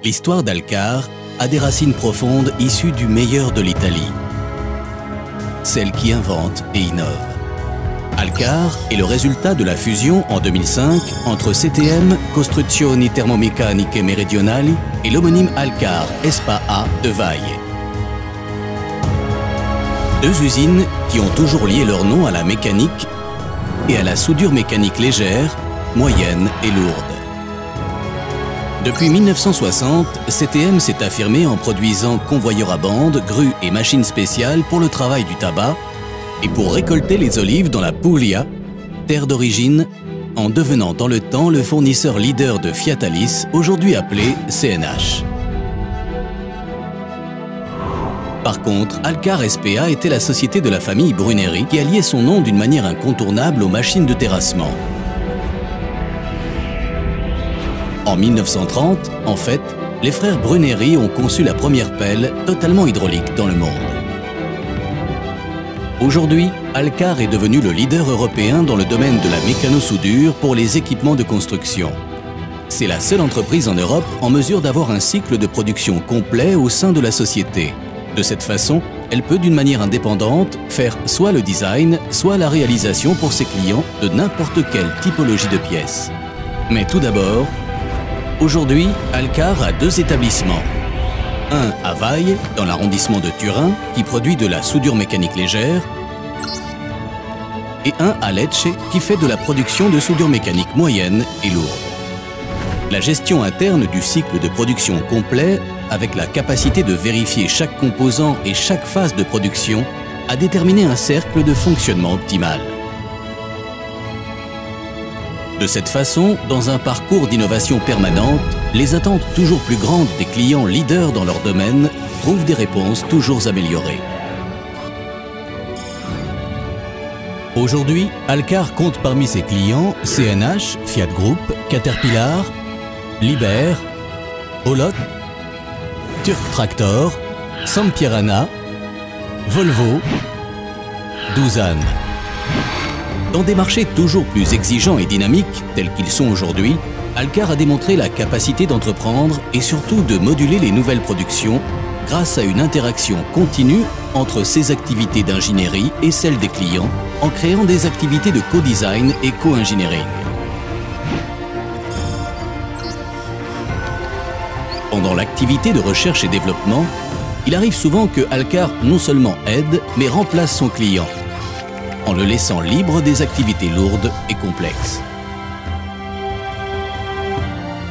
L'histoire d'Alcar a des racines profondes issues du meilleur de l'Italie, celle qui invente et innove. Alcar est le résultat de la fusion en 2005 entre CTM, Costruzioni Termomeccaniche Meridionali, et l'homonyme Alcar SpA de Vaille. Deux usines qui ont toujours lié leur nom à la mécanique et à la soudure mécanique légère, moyenne et lourde. Depuis 1960, CTM s'est affirmé en produisant convoyeurs à bande, grues et machines spéciales pour le travail du tabac et pour récolter les olives dans la Puglia, terre d'origine, en devenant dans le temps le fournisseur leader de Fiatalis, aujourd'hui appelé CNH. Par contre, Alcar SpA était la société de la famille Bruneri qui a lié son nom d'une manière incontournable aux machines de terrassement. En 1930, en fait, les frères Bruneri ont conçu la première pelle totalement hydraulique dans le monde. Aujourd'hui, Alcar est devenu le leader européen dans le domaine de la mécano-soudure pour les équipements de construction. C'est la seule entreprise en Europe en mesure d'avoir un cycle de production complet au sein de la société. De cette façon, elle peut d'une manière indépendante faire soit le design, soit la réalisation pour ses clients de n'importe quelle typologie de pièces. Mais tout d'abord, aujourd'hui, Alcar a deux établissements. Un à Vaille, dans l'arrondissement de Turin, qui produit de la soudure mécanique légère, et un à Lecce, qui fait de la production de soudure mécanique moyenne et lourde. La gestion interne du cycle de production complet, avec la capacité de vérifier chaque composant et chaque phase de production, a déterminé un cercle de fonctionnement optimal. De cette façon, dans un parcours d'innovation permanente, les attentes toujours plus grandes des clients leaders dans leur domaine trouvent des réponses toujours améliorées. Aujourd'hui, Alcar compte parmi ses clients CNH, Fiat Group, Caterpillar, Liebherr, Olot, Turk Tractor, Sampierana, Volvo, Doosan. Dans des marchés toujours plus exigeants et dynamiques, tels qu'ils sont aujourd'hui, Alcar a démontré la capacité d'entreprendre et surtout de moduler les nouvelles productions grâce à une interaction continue entre ses activités d'ingénierie et celles des clients, en créant des activités de co-design et co-engineering. Pendant l'activité de recherche et développement, il arrive souvent que Alcar non seulement aide, mais remplace son client, en le laissant libre des activités lourdes et complexes.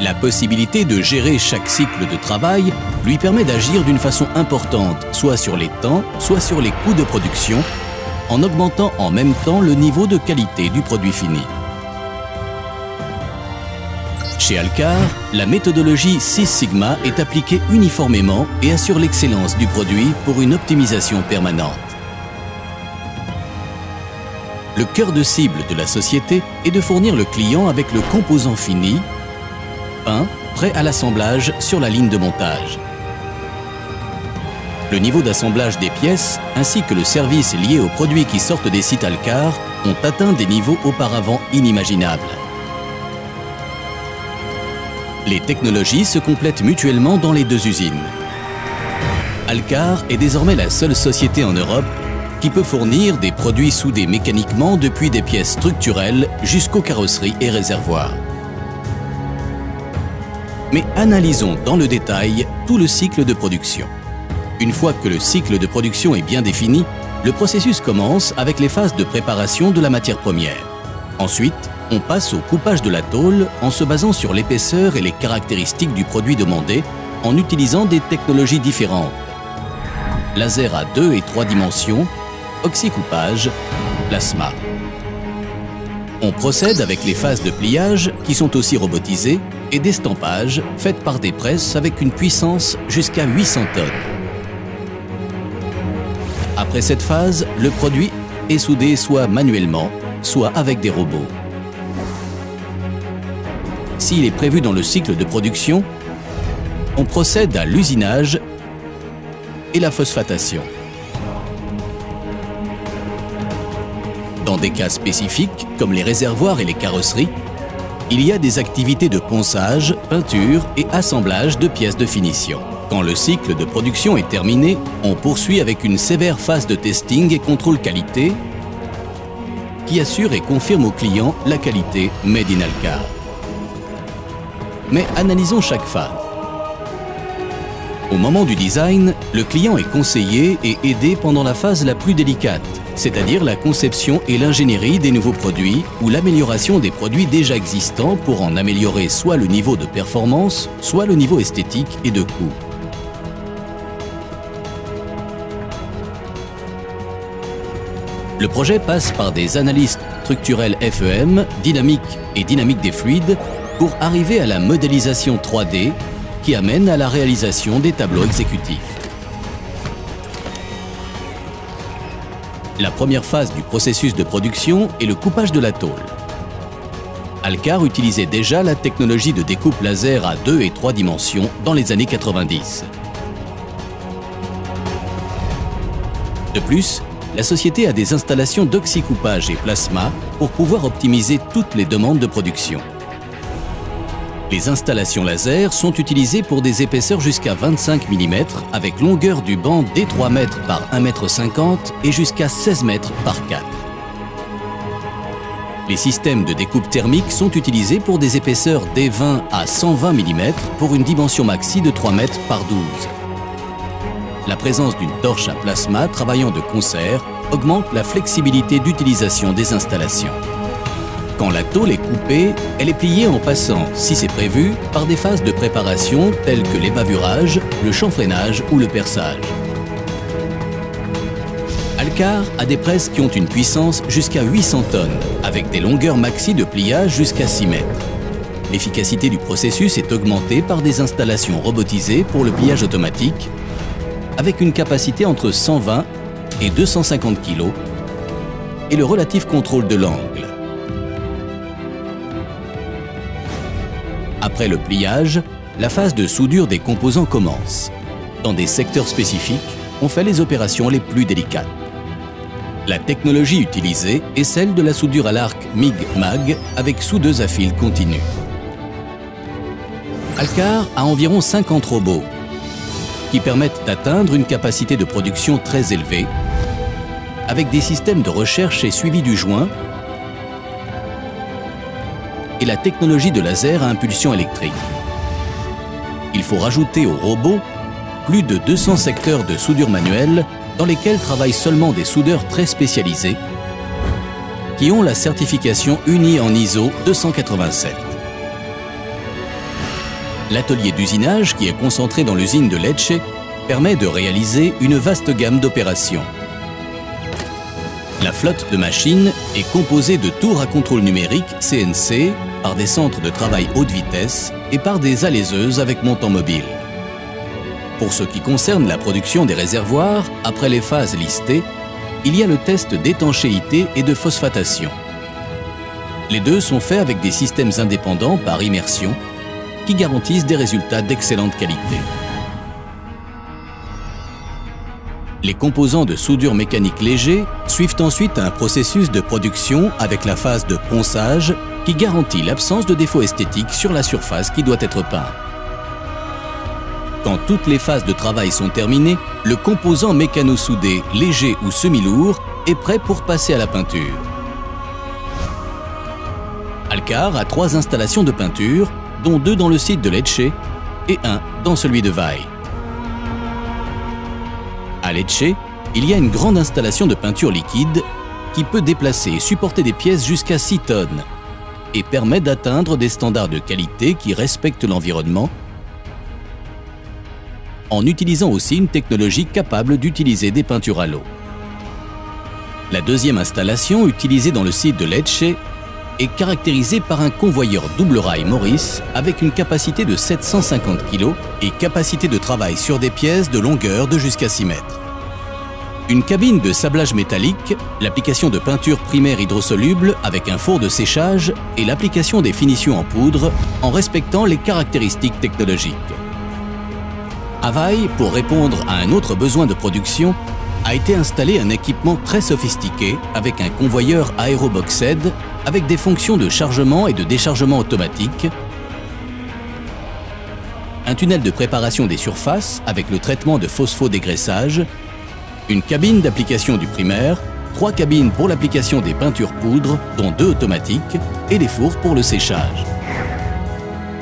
La possibilité de gérer chaque cycle de travail lui permet d'agir d'une façon importante, soit sur les temps, soit sur les coûts de production, en augmentant en même temps le niveau de qualité du produit fini. Chez Alcar, la méthodologie Six Sigma est appliquée uniformément et assure l'excellence du produit pour une optimisation permanente. Le cœur de cible de la société est de fournir le client avec le composant fini, peint, prêt à l'assemblage sur la ligne de montage. Le niveau d'assemblage des pièces, ainsi que le service lié aux produits qui sortent des sites Alcar, ont atteint des niveaux auparavant inimaginables. Les technologies se complètent mutuellement dans les deux usines. Alcar est désormais la seule société en Europe qui peut fournir des produits soudés mécaniquement depuis des pièces structurelles jusqu'aux carrosseries et réservoirs. Mais analysons dans le détail tout le cycle de production. Une fois que le cycle de production est bien défini, le processus commence avec les phases de préparation de la matière première. Ensuite, on passe au coupage de la tôle en se basant sur l'épaisseur et les caractéristiques du produit demandé en utilisant des technologies différentes. Laser à 2 et 3 dimensions, oxycoupage, plasma. On procède avec les phases de pliage qui sont aussi robotisées et d'estampage faites par des presses avec une puissance jusqu'à 800 tonnes. Après cette phase, le produit est soudé soit manuellement, soit avec des robots. S'il est prévu dans le cycle de production, on procède à l'usinage et la phosphatation. Dans des cas spécifiques, comme les réservoirs et les carrosseries, il y a des activités de ponçage, peinture et assemblage de pièces de finition. Quand le cycle de production est terminé, on poursuit avec une sévère phase de testing et contrôle qualité qui assure et confirme au client la qualité Made in Alcar. Mais analysons chaque phase. Au moment du design, le client est conseillé et aidé pendant la phase la plus délicate, c'est-à-dire la conception et l'ingénierie des nouveaux produits ou l'amélioration des produits déjà existants pour en améliorer soit le niveau de performance, soit le niveau esthétique et de coût. Le projet passe par des analyses structurelles FEM, dynamique et dynamique des fluides pour arriver à la modélisation 3D qui amène à la réalisation des tableaux exécutifs. La première phase du processus de production est le coupage de la tôle. Alcar utilisait déjà la technologie de découpe laser à 2 et 3 dimensions dans les années 90. De plus, la société a des installations d'oxycoupage et plasma pour pouvoir optimiser toutes les demandes de production. Les installations laser sont utilisées pour des épaisseurs jusqu'à 25 mm avec longueur du banc dès 3 m par 1,50 m et jusqu'à 16 m par 4. Les systèmes de découpe thermique sont utilisés pour des épaisseurs dès 20 à 120 mm pour une dimension maxi de 3 m par 12. La présence d'une torche à plasma travaillant de concert augmente la flexibilité d'utilisation des installations. Quand la tôle est coupée, elle est pliée en passant, si c'est prévu, par des phases de préparation telles que l'ébavurage, le chanfreinage ou le perçage. Alcar a des presses qui ont une puissance jusqu'à 800 tonnes, avec des longueurs maxi de pliage jusqu'à 6 mètres. L'efficacité du processus est augmentée par des installations robotisées pour le pliage automatique, avec une capacité entre 120 et 250 kg, et le relatif contrôle de l'angle. Après le pliage, la phase de soudure des composants commence. Dans des secteurs spécifiques, on fait les opérations les plus délicates. La technologie utilisée est celle de la soudure à l'arc MIG-MAG avec soudeuse à fil continu. Alcar a environ 50 robots qui permettent d'atteindre une capacité de production très élevée avec des systèmes de recherche et suivi du joint et la technologie de laser à impulsion électrique. Il faut rajouter aux robots plus de 200 secteurs de soudure manuelle dans lesquels travaillent seulement des soudeurs très spécialisés qui ont la certification unie en ISO 287. L'atelier d'usinage, qui est concentré dans l'usine de Lecce, permet de réaliser une vaste gamme d'opérations. La flotte de machines est composée de tours à contrôle numérique CNC, par des centres de travail haute vitesse et par des alaiseuses avec montant mobile. Pour ce qui concerne la production des réservoirs, après les phases listées, il y a le test d'étanchéité et de phosphatation. Les deux sont faits avec des systèmes indépendants par immersion qui garantissent des résultats d'excellente qualité. Les composants de soudure mécanique léger suivent ensuite un processus de production avec la phase de ponçage qui garantit l'absence de défauts esthétiques sur la surface qui doit être peinte. Quand toutes les phases de travail sont terminées, le composant mécano-soudé léger ou semi-lourd est prêt pour passer à la peinture. Alcar a 3 installations de peinture, dont 2 dans le site de Lecce et 1 dans celui de Vai. À Lecce, il y a une grande installation de peinture liquide qui peut déplacer et supporter des pièces jusqu'à 6 tonnes et permet d'atteindre des standards de qualité qui respectent l'environnement en utilisant aussi une technologie capable d'utiliser des peintures à l'eau. La deuxième installation, utilisée dans le site de Lecce, est caractérisée par un convoyeur double rail Morris avec une capacité de 750 kg et capacité de travail sur des pièces de longueur de jusqu'à 6 mètres. Une cabine de sablage métallique, l'application de peinture primaire hydrosoluble avec un four de séchage et l'application des finitions en poudre en respectant les caractéristiques technologiques. À Vai, pour répondre à un autre besoin de production, a été installé un équipement très sophistiqué avec un convoyeur aéroboxed avec des fonctions de chargement et de déchargement automatique, un tunnel de préparation des surfaces avec le traitement de phosphodégraissage, une cabine d'application du primaire, 3 cabines pour l'application des peintures poudre, dont 2 automatiques, et des fours pour le séchage.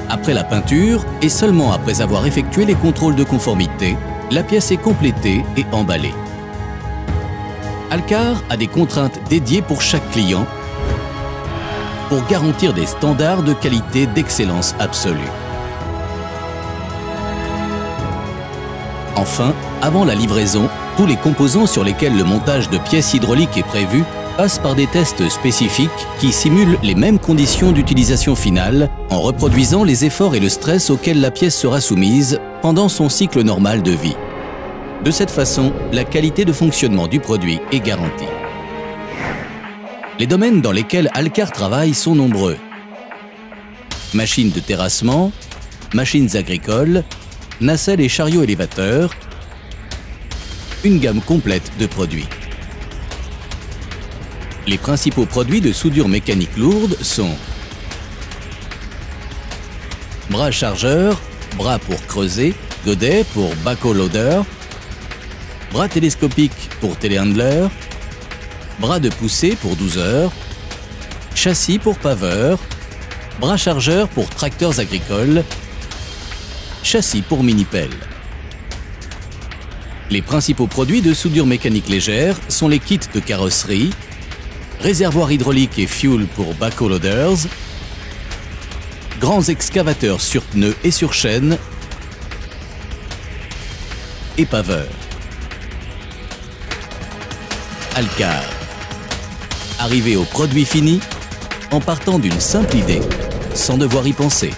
Après la peinture, et seulement après avoir effectué les contrôles de conformité, la pièce est complétée et emballée. Alcar a des contraintes dédiées pour chaque client pour garantir des standards de qualité d'excellence absolue. Enfin, avant la livraison, tous les composants sur lesquels le montage de pièces hydrauliques est prévu passent par des tests spécifiques qui simulent les mêmes conditions d'utilisation finale en reproduisant les efforts et le stress auxquels la pièce sera soumise pendant son cycle normal de vie. De cette façon, la qualité de fonctionnement du produit est garantie. Les domaines dans lesquels Alcar travaille sont nombreux. Machines de terrassement, machines agricoles, nacelles et chariots élévateurs, une gamme complète de produits. Les principaux produits de soudure mécanique lourde sont bras chargeurs, bras pour creuser, godets pour backhoe loader, bras télescopiques pour téléhandler, bras de poussée pour 12 heures, châssis pour paveurs, bras chargeurs pour tracteurs agricoles, châssis pour mini-pelles. Les principaux produits de soudure mécanique légère sont les kits de carrosserie, réservoirs hydrauliques et fuel pour backhoe loaders, grands excavateurs sur pneus et sur chaîne et paveurs. Alcar. Arriver au produit fini en partant d'une simple idée, sans devoir y penser.